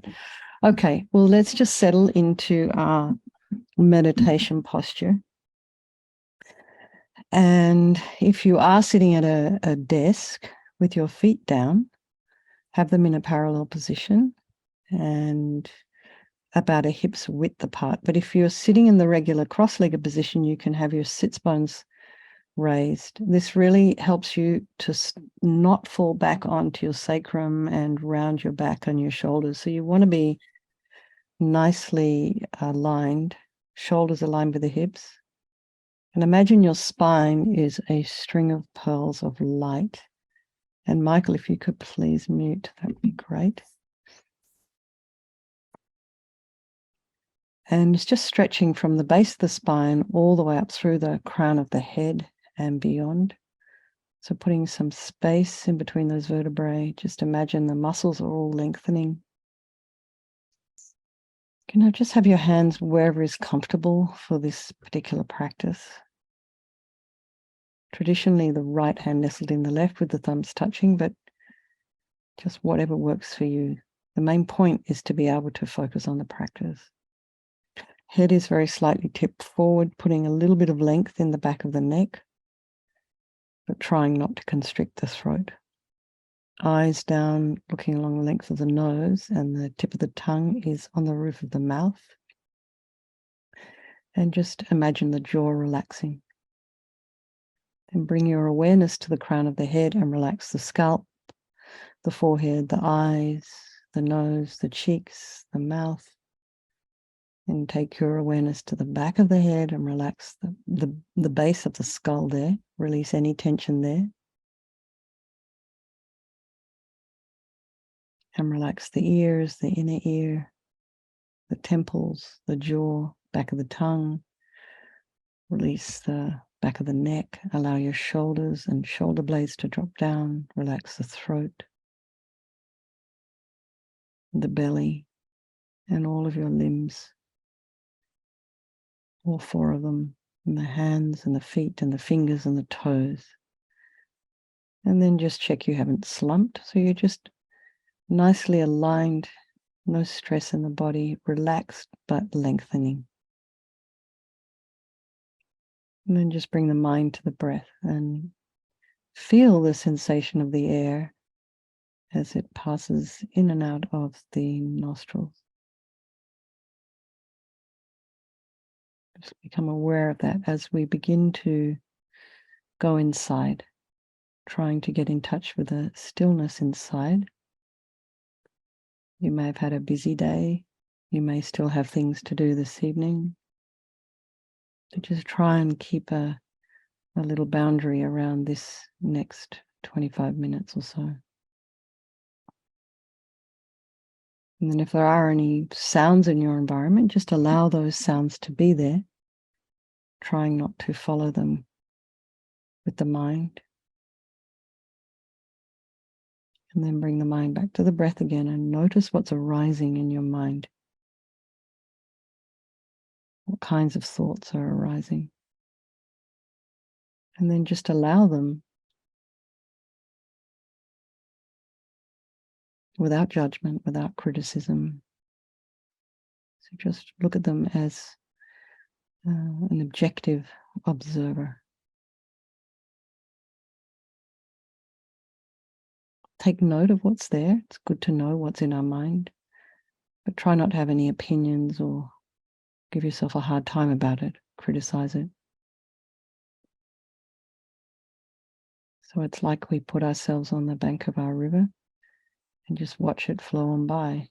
that. Okay, well, let's just settle into our meditation posture. And if you are sitting at a desk with your feet down, have them in a parallel position and about a hip's width apart. But if you're sitting in the regular cross-legged position, you can have your sits bones raised. This really helps you to not fall back onto your sacrum and round your back and your shoulders. So you want to be nicely aligned, shoulders aligned with the hips. And imagine your spine is a string of pearls of light. And Michael, if you could please mute, that would be great. And it's just stretching from the base of the spine all the way up through the crown of the head and beyond. So putting some space in between those vertebrae, just imagine the muscles are all lengthening. You can just have your hands wherever is comfortable for this particular practice. Traditionally, the right hand nestled in the left with the thumbs touching, but just whatever works for you. The main point is to be able to focus on the practice. Head is very slightly tipped forward, putting a little bit of length in the back of the neck, but trying not to constrict the throat. Eyes down, looking along the length of the nose, and the tip of the tongue is on the roof of the mouth. And just imagine the jaw relaxing. Then bring your awareness to the crown of the head and relax the scalp, the forehead, the eyes, the nose, the cheeks, the mouth. And take your awareness to the back of the head and relax the base of the skull there. Release any tension there. And relax the ears, the inner ear, the temples, the jaw, back of the tongue. Release the back of the neck. Allow your shoulders and shoulder blades to drop down. Relax the throat, the belly, and all of your limbs. All four of them, and the hands and the feet and the fingers and the toes. And then just check you haven't slumped. So you're just nicely aligned, no stress in the body, relaxed but lengthening. And then just bring the mind to the breath and feel the sensation of the air as it passes in and out of the nostrils. Just become aware of that as we begin to go inside, trying to get in touch with the stillness inside. You may have had a busy day. You may still have things to do this evening. So just try and keep a little boundary around this next 25 minutes or so. And then if there are any sounds in your environment, just allow those sounds to be there, trying not to follow them with the mind. And then bring the mind back to the breath again and notice what's arising in your mind. What kinds of thoughts are arising? And then just allow them without judgment, without criticism. So just look at them as an objective observer. Take note of what's there. It's good to know what's in our mind, but try not to have any opinions or give yourself a hard time about it, criticize it. So it's like we put ourselves on the bank of our river and just watch it flow on by.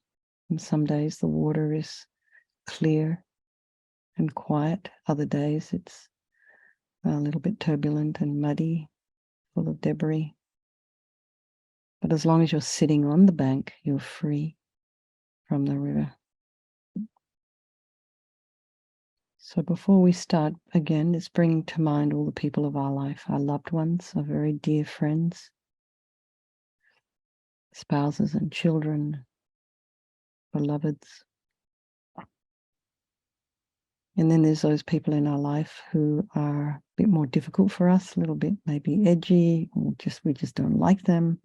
And some days the water is clear and quiet. Other days it's a little bit turbulent and muddy, full of debris. But as long as you're sitting on the bank, you're free from the river. So before we start, again, let's bring to mind all the people of our life, our loved ones, our very dear friends, spouses and children, beloveds. And then there's those people in our life who are a bit more difficult for us, a little bit maybe edgy, or we just don't like them.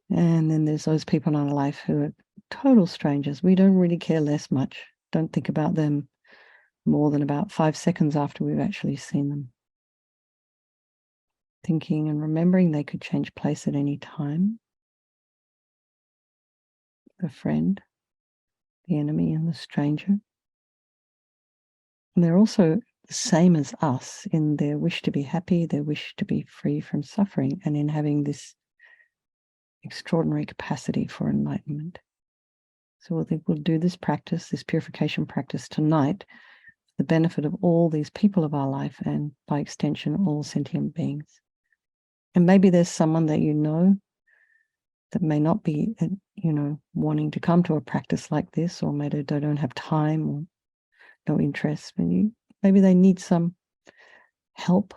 And then there's those people in our life who are total strangers. We don't really care less much. Don't think about them more than about 5 seconds after we've actually seen them. Thinking and remembering they could change place at any time. The friend, the enemy, and the stranger. And they're also the same as us in their wish to be happy, their wish to be free from suffering, and in having this extraordinary capacity for enlightenment. So we'll do this practice, this purification practice tonight, for the benefit of all these people of our life and by extension, all sentient beings. And maybe there's someone that you know that may not be, wanting to come to a practice like this, or maybe they don't have time or no interest. Maybe they need some help.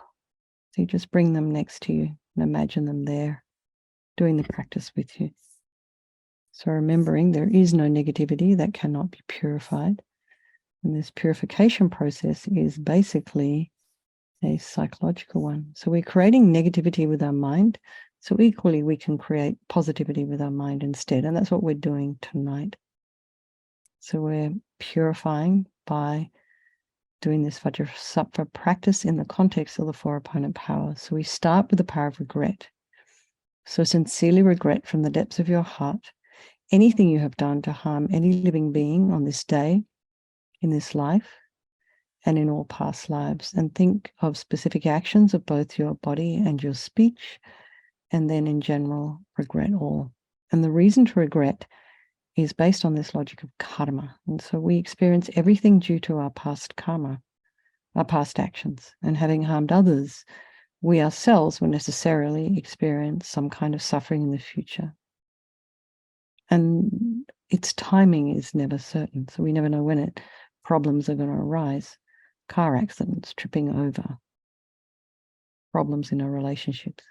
So you just bring them next to you and imagine them there doing the practice with you. So remembering there is no negativity that cannot be purified. And this purification process is basically a psychological one. So we're creating negativity with our mind. So equally, we can create positivity with our mind instead. And that's what we're doing tonight. So we're purifying by doing this Vajrasattva practice in the context of the 4 opponent powers. So we start with the power of regret. So sincerely regret from the depths of your heart anything you have done to harm any living being on this day, in this life, and in all past lives. And think of specific actions of both your body and your speech, and then in general, regret all. And the reason to regret is based on this logic of karma. And so we experience everything due to our past karma, our past actions. And having harmed others, we ourselves will necessarily experience some kind of suffering in the future. And its timing is never certain. So we never know when problems are going to arise. Car accidents, tripping over, problems in our relationships.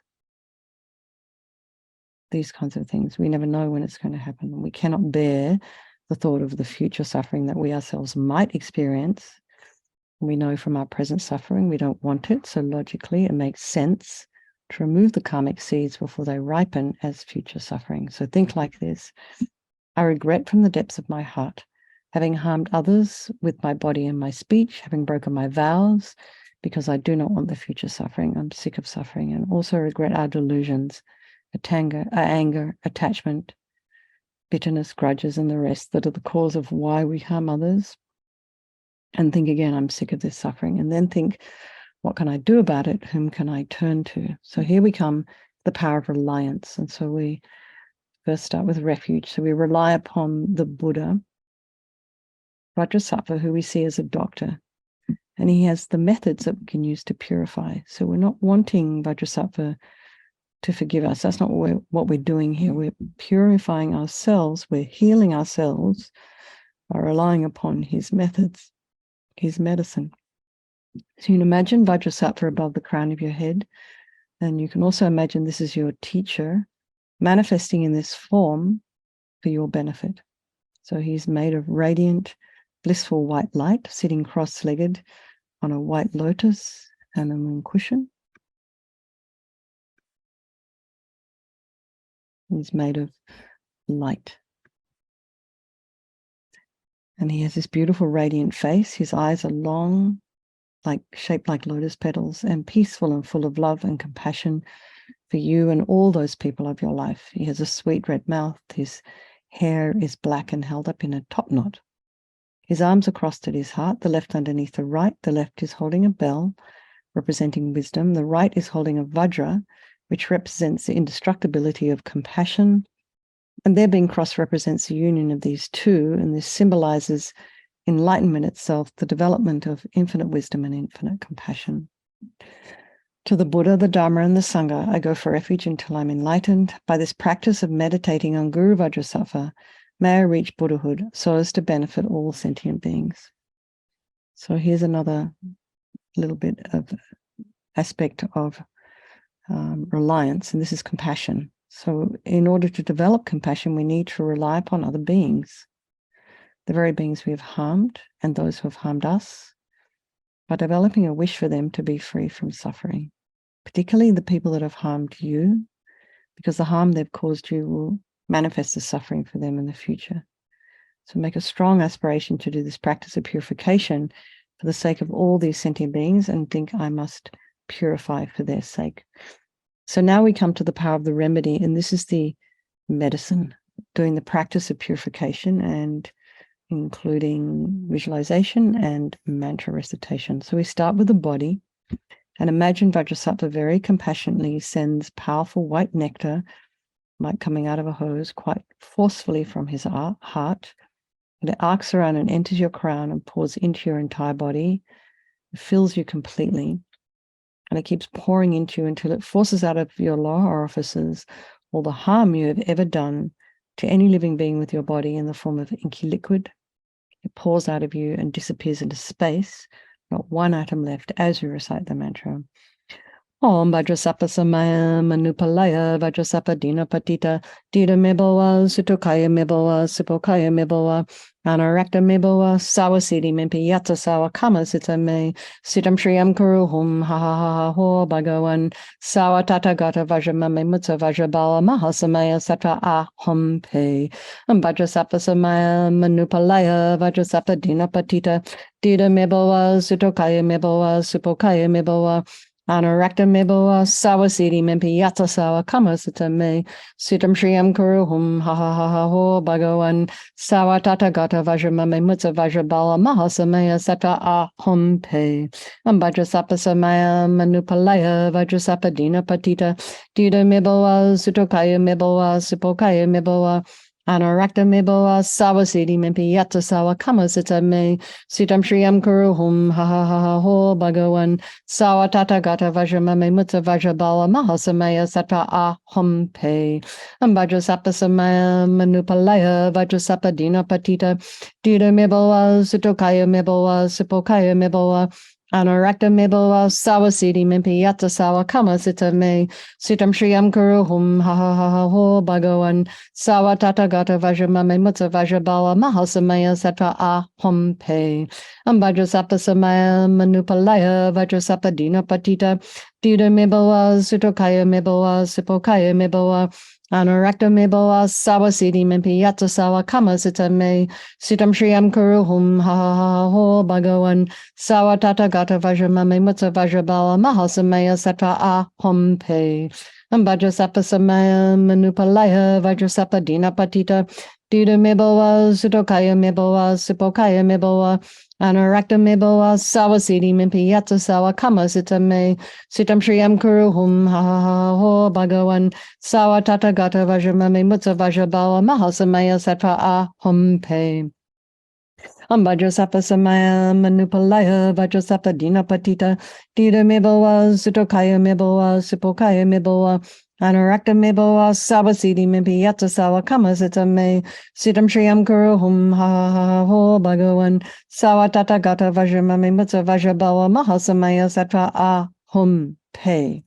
These kinds of things. We never know when it's going to happen. We cannot bear the thought of the future suffering that we ourselves might experience. We know from our present suffering, we don't want it. So logically, it makes sense to remove the karmic seeds before they ripen as future suffering. So think like this. I regret from the depths of my heart, having harmed others with my body and my speech, having broken my vows, because I do not want the future suffering. I'm sick of suffering, and also regret our delusions, anger, attachment, bitterness, grudges, and the rest that are the cause of why we harm others. And think again, I'm sick of this suffering. And then think, what can I do about it? Whom can I turn to? So here we come, the power of reliance. And so we first start with refuge. So we rely upon the Buddha, Vajrasattva, who we see as a doctor. And he has the methods that we can use to purify. So we're not wanting Vajrasattva to forgive us. That's not what we're doing here. We're purifying ourselves. We're healing ourselves by relying upon his methods, his medicine. So you can imagine Vajrasattva above the crown of your head. And you can also imagine this is your teacher manifesting in this form for your benefit. So he's made of radiant, blissful white light, sitting cross-legged on a white lotus and a moon cushion. He's made of light. And he has this beautiful radiant face. His eyes are long, shaped like lotus petals, and peaceful and full of love and compassion for you and all those people of your life. He has a sweet red mouth. His hair is black and held up in a top knot. His arms are crossed at his heart, the left underneath the right. The left is holding a bell, representing wisdom. The right is holding a vajra, which represents the indestructibility of compassion. And their being crossed represents the union of these two, and this symbolizes enlightenment itself, the development of infinite wisdom and infinite compassion. To the Buddha, the Dharma, and the Sangha, I go for refuge until I'm enlightened. By this practice of meditating on Guru Vajrasattva, may I reach Buddhahood so as to benefit all sentient beings. So here's another little bit of aspect of reliance, and this is compassion. So in order to develop compassion, we need to rely upon other beings, the very beings we have harmed and those who have harmed us, by developing a wish for them to be free from suffering, particularly the people that have harmed you, because the harm they've caused you will manifest as suffering for them in the future. So make a strong aspiration to do this practice of purification for the sake of all these sentient beings, and think, I must purify for their sake. So now we come to the power of the remedy, and this is the medicine, doing the practice of purification, and including visualization and mantra recitation. So we start with the body, and imagine Vajrasattva very compassionately sends powerful white nectar, like coming out of a hose, quite forcefully from his heart. And it arcs around and enters your crown and pours into your entire body. It fills you completely. And it keeps pouring into you until it forces out of your lower orifices all the harm you have ever done to any living being with your body in the form of inky liquid. It pours out of you and disappears into space, not one atom left, as you recite the mantra. Om Vajrasattva Samaya Manupalaya Vajrasattva Dina Patita Dida Meboa Sutokaya Meboa Supokaya Meboa Anarakta Meboa Sawasidi Mimpi Yata Sawa Kama Sita Me Sitam Shriyam Kuruhum Ha Ha Ha Ha Ho Bhagawan Sawa Tata Gata Vajramame Mutsa Vajrabala Mahasamaya Satra Aham Pe Vajrasattva Samaya Manupalaya Vajrasattva Dina Patita Dida Meboa Sutokaya Meboa Supokaya Meboa Anarakta Meboa Sawasidi Mempi Yata Sawa Kama Sita Me Sitam Shriyam Kuruhum Ha Ha Ha Ha Ho Bhagawan Sawa Tata Gata Vajramame Mutsa Vajrabala Mahasamaya Sata Aham Pe Vajrasattva Samaya Manupalaya Vajrasattva Dina Patita Dida Meboa Sutokaya Meboa Supokaya Meboa Anarakta Meboa Sawasidi Mempi Yata Sawa Kama Sita Me Sitam Shriyam Kuruhum Ha Ha Ha Ha Ho Bhagawan Sawa Tata Gata Vajramame Mutsa Vajrabala Mahasamaya Satra Aham Pe Vajrasattva Samaya Manupalaya Vajrasattva Dina Patita Dida Meboa Sutokaya Meboa Supokaya Meboa Anarakta Meboa Sawasidi Mempi Yata Sawa Kama Sita Me Sitam Shriyam Kuruhum Ha Ha Ha Ha Ho Bhagawan Sawa Tata Gata Vajramame Mutsa Vajrabala Mahasamaya Satra Aham Pe Vajrasattva Samaya Manupalaya Vajrasattva Dina Patita Dida Meboa Sutokaya Meboa Supokaya Meboa Anarakta Meboa Sawasidi Mempi Yata Sawa Kama Sita Me Sitam Shriyam Kuruhum Ha Ha Ha Ho Bhagawan Sawa Tata Gata Vajramame Mutsa Vajrabala Mahasamaya Satra Aham Pe Vajrasattva Samaya Manupalaya Vajrasattva Dina Patita Dida Meboa Sutokaya Meboa Supokaya Meboa Anarakta Meboa Sawasidi Mempi Yata Sawa Kama Sita Me Sitam Shriyam Kuruhum Ha Ha Ha Ho Bhagawan Sawa Tata Gata Vajramame Mutsa Vajrabala Mahasamaya Satra Aham Pe Vajrasattva Samaya Manupalaya Vajrasattva Dina Patita Dida Meboa Sutokaya Meboa Supokaya Meboa Anarakta Meboa Sawasidi Mempi Yata Sawa Kama Sita Me Sitam Shriyam Kuruhum Ha Ha Ha Ho Bhagawan Sawa Tata Gata Vajramame Mutsa Vajrabala Mahasamaya Satra Aham Pe.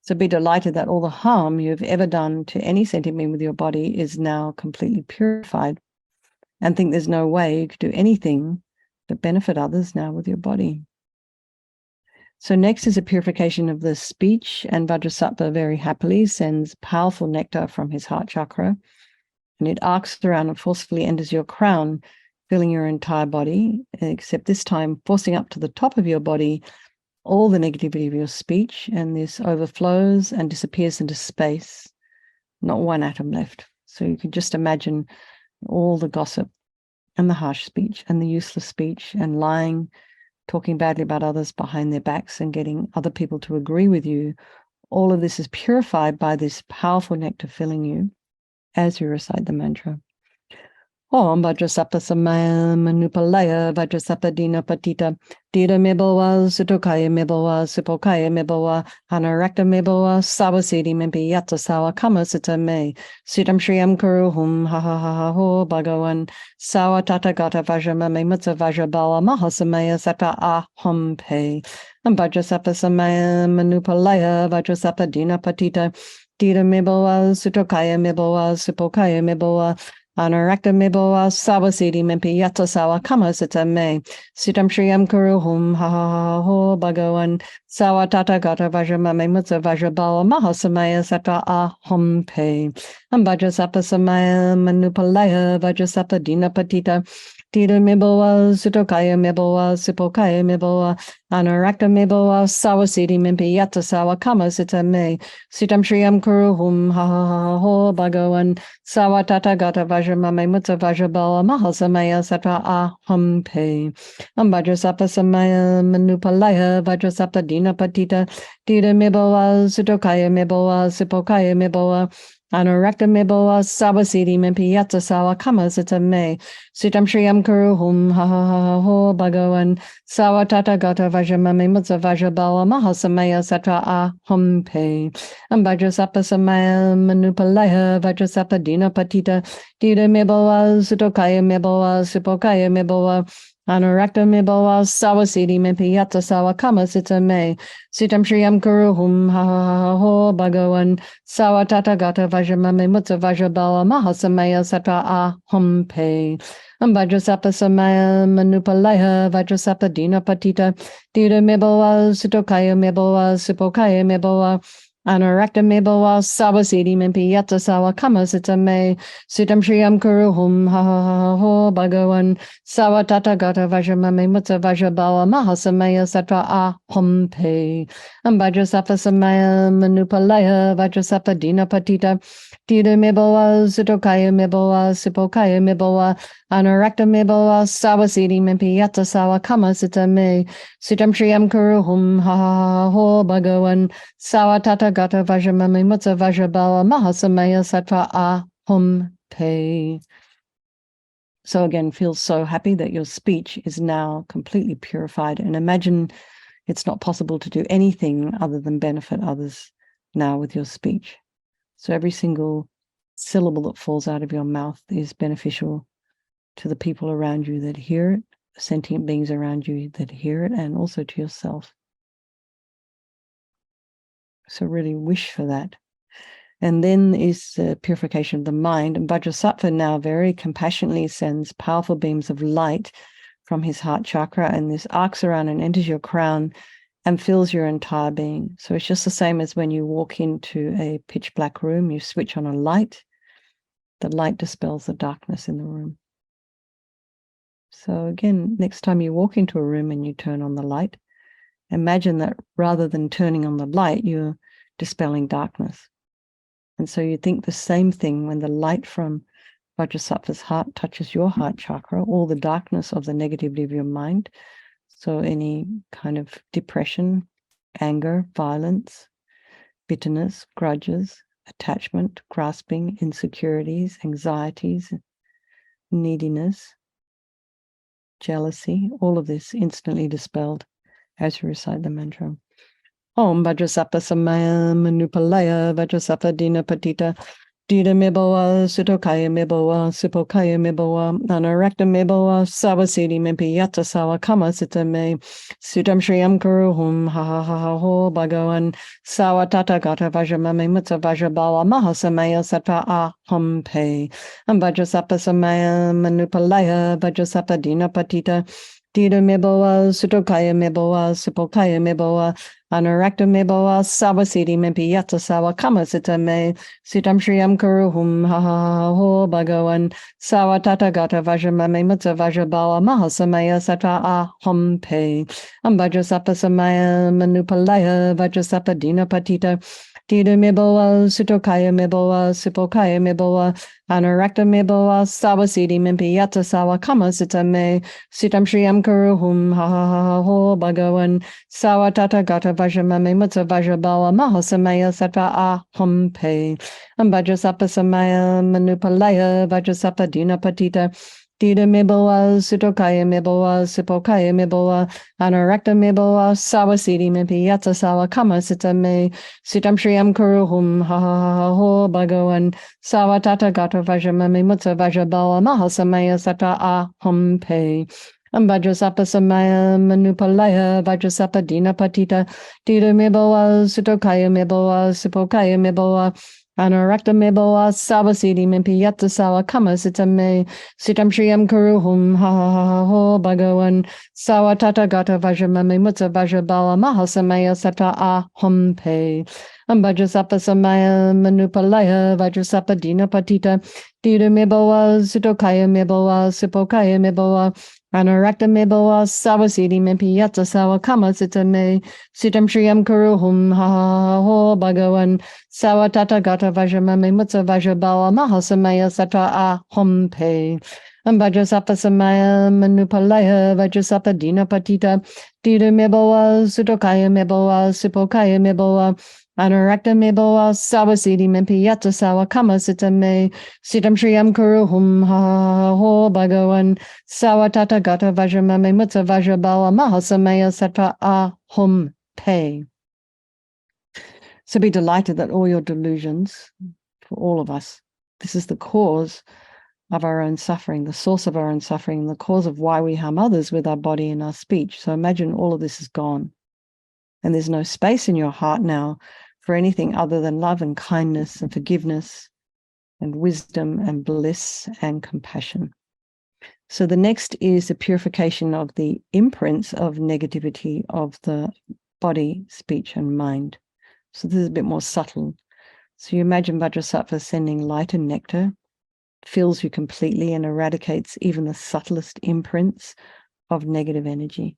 So be delighted that all the harm you've ever done to any sentient being with your body is now completely purified, and think there's no way you could do anything but benefit others now with your body. So next is a purification of the speech, and Vajrasattva very happily sends powerful nectar from his heart chakra, and it arcs around and forcefully enters your crown, filling your entire body, except this time forcing up to the top of your body all the negativity of your speech, and this overflows and disappears into space, not one atom left. So you can just imagine all the gossip and the harsh speech and the useless speech and lying, talking badly about others behind their backs and getting other people to agree with you. All of this is purified by this powerful nectar filling you as you recite the mantra. Om Vajrasattva Samaya Manupalaya Vajrasattva Dina Patita Dida Meboa Sutokaya Meboa Supokaya Meboa Anarakta Meboa Sawasidi Mempi Yata Sawa Kama Sita Me Sitam Shriyam Kuruhum Ha Ha Ha Ha Ho Bhagawan Sawa Tata Gata Vajramame Mutsa Vajrabala Mahasamaya Sata Aham Pe Vajrasattva Samaya Manupalaya Vajrasattva Dina Patita Dida Meboa Sutokaya Meboa Supokaya Meboa Anarakta Meboa Sawasidi Mempi Yata Sawa Kama Sita Me Sitam Shriyam Kuruhum Ha Ha Ha Ho Bhagawan Sawa Tata Gata Vajramame Mutsa Vajrabala Mahasamaya Sattva Aham Pe. Vajrasattva Samaya Manupalaya Vajrasattva Dina Patita. Tira Miboa, Sutokaya Miboa, Sipokaya Miboa, Anarakta Miboa, Sawasiti Mimpi Yata Sawa Kama Sita Me, Sitam Shriyam Kuruhum, Ha Ha Ha Ho Bhagawan, Sawa Tata Gata Vajramame Mutta Vajrabala Mahasamaya Sattva Aham Pe. Vajrasattva Samaya Manupalaya, Vajrasattva Dina Patita, Tira Miboa, Sutokaya Miboa, Sipokaya Miboa, Anarakta Miboa, Sawasiti Mimpi Yata Sawa Kama Sita Me, Sitam Shriyam Kuruhum, Ha Ha Ha Ho Bhagawan, Sawa Tata Gata Vajramame Mutsa Vajrabala Mahasamaya Sattva Aham Pe. Vajrasattva Samaya Manupalaya, Vajrasattva Dina Patita, Tira Miboa, Sutokaya Miboa, Sipokaya Miboa, Anurakta Miboa, Sawasiti Mimpi Yata Sawa Kama Sita Me, Sitam Shriyam Kuruhum, Ha Ha Ha Ho Bhagawan, Sawa Tata Gata Vajramame Mutsa Vajrabala Mahasamaya Sattva Aham Pe. Vajrasattva Samaya Manupalaya, Vajrasattva Dina Patita, Tira Miboa, Sutokaya Miboa, Sipokaya Miboa, Anurakta Miboa, Sawasiti Mimpi Yata Sawa Kama Sita Me, Sitam Shriyam Kuruhum, Ha Ha Ha Ho Bhagawan, Sawa Tata Gata Vajramame Mutsa Vajrabala Mahasamaya Sattva Aham Pe. Vajrasattva Samaya Manupalaya, Vajrasattva Dina Patita, Tira Miboa, Sutokaya Miboa, Sipokaya Miboa, Anurakta Miboa, Sawasiti Mimpi Yata Sawa Kama Sita Me, Sitam Shriyam Kuruhum, Ha Ha Ha Ho Bhagawan, Sawa Tata Gata Vajramame Mutsa Vajrabala Mahasamaya Sattva Aham Pe. So again, feel so happy that your speech is now completely purified, and imagine it's not possible to do anything other than benefit others now with your speech. So every single syllable that falls out of your mouth is beneficial to the people around you that hear it, sentient beings around you that hear it, and also to yourself. So really wish for that. And then is the purification of the mind. And Vajrasattva now very compassionately sends powerful beams of light from his heart chakra, and this arcs around and enters your crown and fills your entire being. So it's just the same as when you walk into a pitch black room, you switch on a light, the light dispels the darkness in the room. So again, next time you walk into a room and you turn on the light, imagine that rather than turning on the light, you're dispelling darkness. And so you think the same thing when the light from Vajrasattva's heart touches your heart chakra, all the darkness of the negativity of your mind. So any kind of depression, anger, violence, bitterness, grudges, attachment, grasping, insecurities, anxieties, neediness, jealousy, all of this instantly dispelled as you recite the mantra. Om Vajrasattva Samaya Manupalaya Vajrasattva Dina Patita Dida Miboa Sutokaya Miboa Sipokaya Miboa Anarakta Miboa Sawasiti Mimpi Yata Sawa Kama Sita Me Sutam Shriyam Kuruhum Ha Ha Ha Ho Bhagawan Sawa Tata Gata Vajramame Mutsa Vajrabala Mahasamaya Sattva Aham Pe. Vajrasattva Samaya Manupalaya Vajrasattva Dina Patita Dida Miboa Sutokaya Miboa Sipokaya Miboa Anurakta Miboa Sawasiti Mimpi Yata Sawa Kama Sita Me Sitam Shriyam Kuruhum Ha Ha Ha Ho Bhagawan Sawa Tata Gata Vajramame Mutsa Vajrabala Mahasamaya Sattva Aham Pe. Vajrasattva Samaya Manupalaya Vajrasattva Dina Patita Dida Miboa Sutokaya Miboa Sipokaya Miboa Anurakta Miboa Sawasiti Mimpi Yata Sawa Kama Sita Me Sitam Shriyam Kuruhum Ha Ha Ha Ho Bhagawan Sawa Tata Gata Vajramame Mutsa Vajrabala Mahasamaya Sattva Aham Pe. Vajrasattva Samaya Manupalaya Vajrasattva Dina Patita Dida Miboa Sutokaya Miboa Sipokaya Miboa Anurakta Miboa Sawasiti Mimpi Yata Sawa Kama Sita Me Sitam Shriyam Kuruhum Ha Ha Ha Ho Bhagawan Sawa Tata Gata Vajramame Mutsa Vajrabala Mahasamaya Sattva Aham Pe. Vajrasattva Samaya Manupalaya Vajrasattva Dina Patita Dida Miboa Sutokaya Miboa Sipokaya Miboa Anarakta meboa savasidi mimpi yatta sawa kama sitame sitam shriyam kuruhum ha ha ha ha ho bhagavan sawa tata gata vajramame mutta vajrabala mahasamaya sata aham pe Vajrasattva samaya manupalaya Vajrasattva dina patita dita meboa sutokaya meboa sipokaya meboa Anarakta meboa savasidi mimpi yatta sawa kama sitame sitam shriyam kuruhum ha ha ha ha ho bhagavan Sawa tata gata vajramame mutta vajrabala mahasamaya satra aham pe Vajrasattva samaya manupalaya Vajrasattva dina patita dita meboa sutokaya meboa sipokaya meboa Anarakta meboa savasidi mempi yatta sawa kama sitame sitam shriyam kuruhum ha ha ha ho bhagavan sawa tata gata vajramame mutta vajrabala mahasamaya satra aham pe. So be delighted that all your delusions, for all of us, this is the cause of our own suffering, the source of our own suffering, the cause of why we harm others with our body and our speech. So imagine all of this is gone. And there's no space in your heart now for anything other than love and kindness and forgiveness and wisdom and bliss and compassion. So the next is the purification of the imprints of negativity of the body, speech, and mind. So this is a bit more subtle. So you imagine Vajrasattva sending light and nectar, fills you completely and eradicates even the subtlest imprints of negative energy.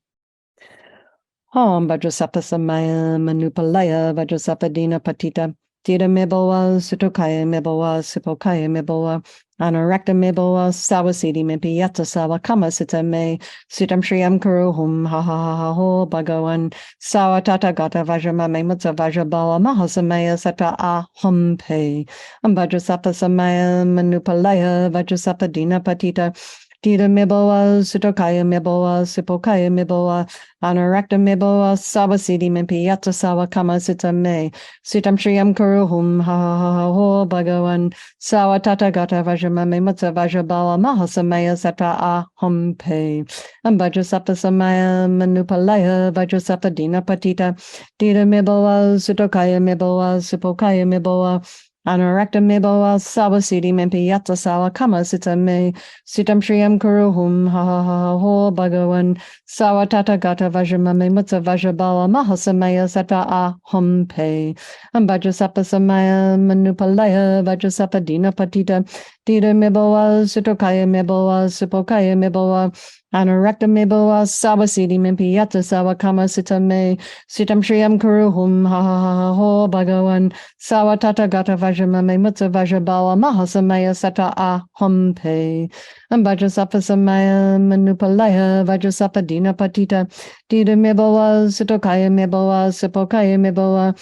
Om Vajrasattva samaya manupalaya Vajrasattva dina patita dita meboa sutokaya meboa sipokaya meboa Anarakta meboa savasidi mempi yatta sawa kama sitame sitam shriyam kuruhum ha ha ha ha ho bhagavan sawa tata gata vajramame mutta vajrabala mahasamaya satra aham pe Vajrasattva samaya manupalaya Vajrasattva dina patita dita meboa sutokaya meboa sipokaya meboa Anarakta meboa savasidi mempi yatta sawa kama sitame sitam shriyam kuruhum ha ha ha ha ho bhagavan sawa tata gata vajramame mutta vajrabala mahasamaya satra aham pe Vajrasattva samaya manupalaya Vajrasattva dina patita dita meboa sutokaya meboa sipokaya meboa Anarakta meboa savasidi mempi yatta sawa kama sitame sitam shriyam kuruhum ha ha ha ha ho bhagavan sawa tata gata vajramame mutta vajrabala mahasamaya satra aham pe Vajrasattva samaya manupalaya Vajrasattva dina patita dita meboa sutokaya meboa sipokaya meboa Anarakta meboa savasidi mempi yatta sawa kama sitame sitam shriyam kuruhum ha ha ha ha ho bhagavan sawa tata gata vajramame mutta vajrabala mahasamaya satra aham pe Vajrasattva samaya manupalaya Vajrasattva dina patita dita meboa sutokaya meboa sipokaya meboa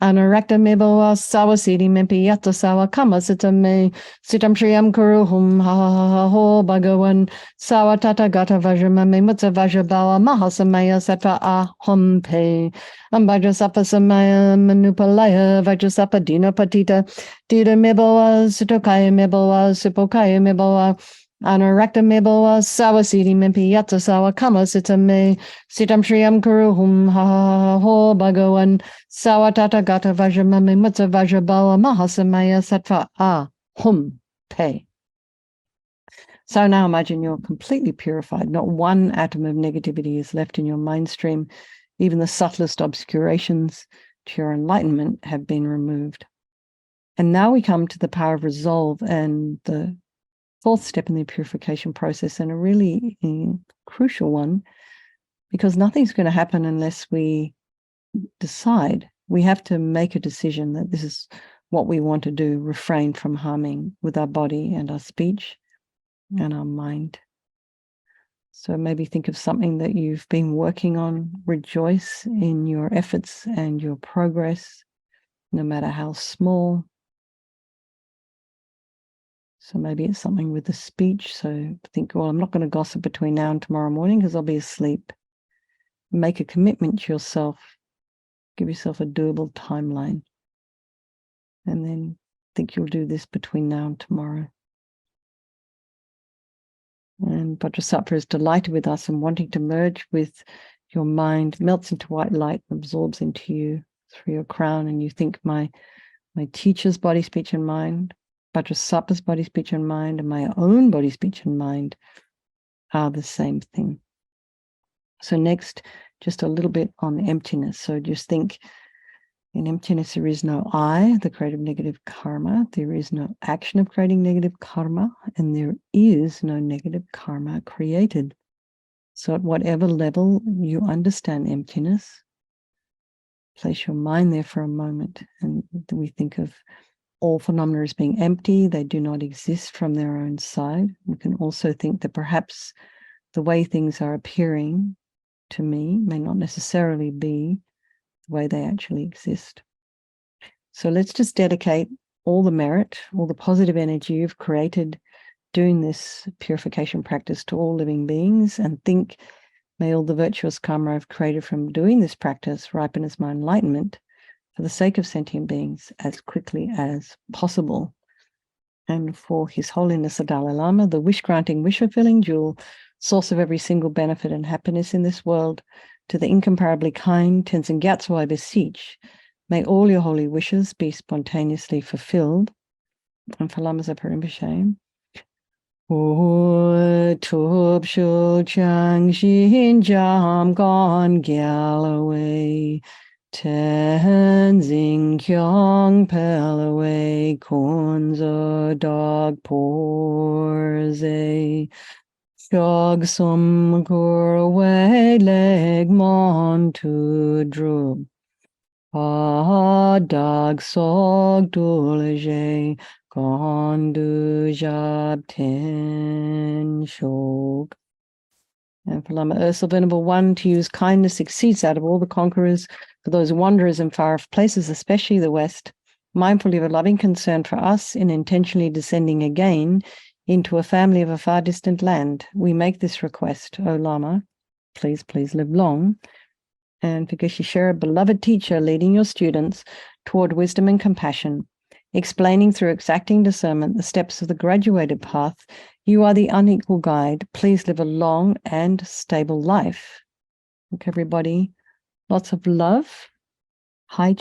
Anarakta meboa savasidi mempi yatta sawa kama sitame sitam shriyam kuruhum ha ha ha ha ho bhagavan sawa tata gata vajramame mutta vajrabala mahasamaya satra aham pe Vajrasattva samaya manupalaya Vajrasattva dina patita dita meboa sutokaya meboa sipokaya meboa Anarakta meboa savasidi mempi yatta sawa kama sitame sitam shriyam kuruhum ha ha ha ha ho bhagavan sawa tata gata vajramame mutta vajrabala mahasamaya satra aham pe. So now imagine you're completely purified. Not one atom of negativity is left in your mind stream. Even the subtlest obscurations to your enlightenment have been removed. And now we come to the power of resolve and the fourth step in the purification process, and a really crucial one, because nothing's going to happen unless we decide. We have to make a decision that this is what we want to do, refrain from harming with our body and our speech and our mind. So maybe think of something that you've been working on. Rejoice in your efforts and your progress, no matter how small. So maybe it's something with the speech. So think, well, I'm not going to gossip between now and tomorrow morning because I'll be asleep. Make a commitment to yourself. Give yourself a doable timeline. And then think you'll do this between now and tomorrow. And Vajrasattva is delighted with us and wanting to merge with your mind, melts into white light, absorbs into you through your crown, and you think my my teacher's body, speech, and mind, Vajrasattva's body, speech, and mind, and my own body, speech, and mind are the same thing. So next, just a little bit on emptiness. So just think, in emptiness, there is no I, the creative negative karma. There is no action of creating negative karma, and there is no negative karma created. So at whatever level you understand emptiness, place your mind there for a moment, and we think of all phenomena as being empty. They do not exist from their own side. We can also think that perhaps the way things are appearing to me may not necessarily be the way they actually exist. So let's just dedicate all the merit, all the positive energy you've created doing this purification practice to all living beings, and think, may all the virtuous karma I've created from doing this practice ripen as my enlightenment for the sake of sentient beings as quickly as possible. And for His Holiness the Dalai Lama, the wish-granting, wish-fulfilling jewel, source of every single benefit and happiness in this world, to the incomparably kind Tenzin Gyatso I beseech, may all your holy wishes be spontaneously fulfilled. And for Lama Zopa Rinpoche, Tub Shul Chang Shin Jam Gon Galloway, Tenzin Kyong Pelaway, Kunzo Dog Porze, Shog Sum Gurway Leg Mon to Drub. Dag sog dulje gondu jab ten shog. And for Lama Ursula Venerable One, to use kindness exceeds that of all the conquerors, for those wanderers in far-off places, especially the West, mindfully of a loving concern for us in intentionally descending again into a family of a far distant land. We make this request, O Lama, please live long. And because you share a beloved teacher leading your students toward wisdom and compassion, explaining through exacting discernment the steps of the graduated path, you are the unequal guide. Please live a long and stable life. Okay, everybody, lots of love. High